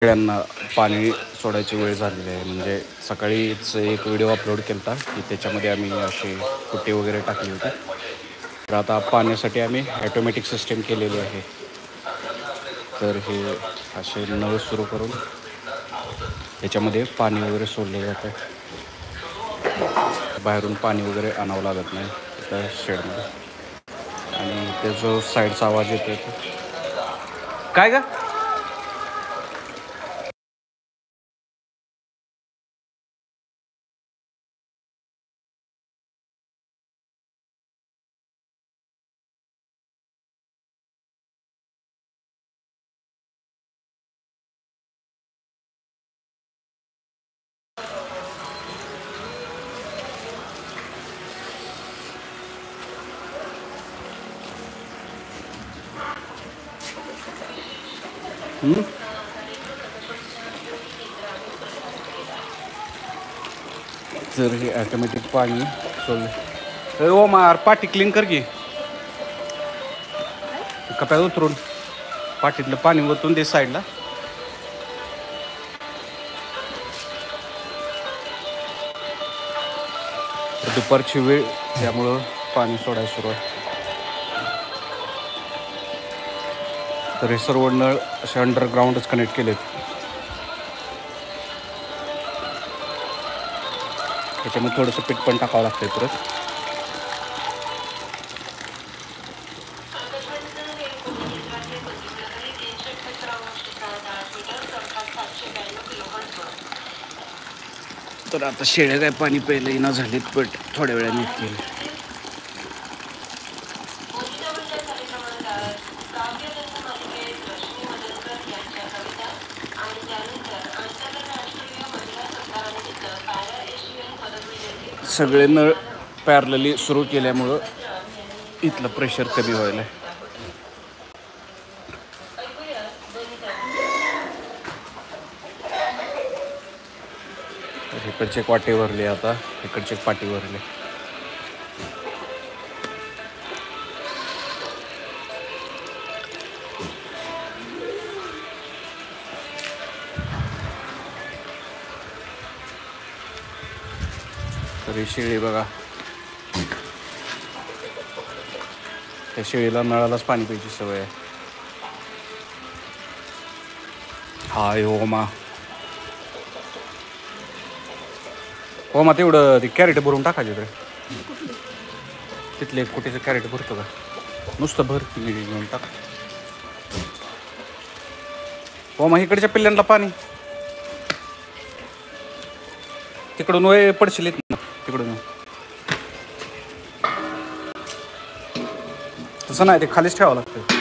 शेळ्यांना पाणी सोडायची वेळ झालेली आहे. म्हणजे सकाळीच एक व्हिडिओ अपलोड केला होता की त्याच्यामध्ये आम्ही असे कुट्टी वगैरे टाकली होती. तर आता पाण्यासाठी आम्ही ॲटोमॅटिक सिस्टीम केलेली आहे. तर हे असे नळ सुरू करून त्याच्यामध्ये पाणी वगैरे सोडले जातं. बाहेरून पाणी वगैरे आणावं लागत नाही त्या शेडमध्ये. आणि ते जो साईडचा आवाज येतो तो काय का तर हे ॲटोमॅटिक पाणी सोडलं. ओ मार पाटी क्लीन कर की कप्यात उतरून पाटीतलं पाणी ओतून दे साईडला. दुपारची वेळ त्यामुळं पाणी सोडायला सुरुवात. तर हे सर्व नळ असे अंडरग्राऊंडच कनेक्ट केलेत. त्याच्यामुळे थोडंसं पीठ पण टाकावं लागतंय परत. तर आता शेळ्या काय पाणी प्यायला येणं झालेत, पण थोड्या वेळाने येतील. सगळे नळ पॅरलली सुरू केल्यामुळं इथलं प्रेशर कमी व्हायला. इकडचे एक वाटे भरले, आता इकडचे एक पाटी भरले. तर ही शेळी बघा, त्या शेळीला नळालाच पाणी प्यायची सवय आहे. हाय ओमा, ओमा तेवढं ते कॅरेट भरून टाकायचे तर तिथले कुठेचं कॅरेट भरतो का? नुसतं भर घेऊन टाक. ओमा इकडच्या पिल्ल्यांना पाणी तिकडून वय पडशील ना तिकडून. तसं नाही, ते खालीच ठेवावं लागतं.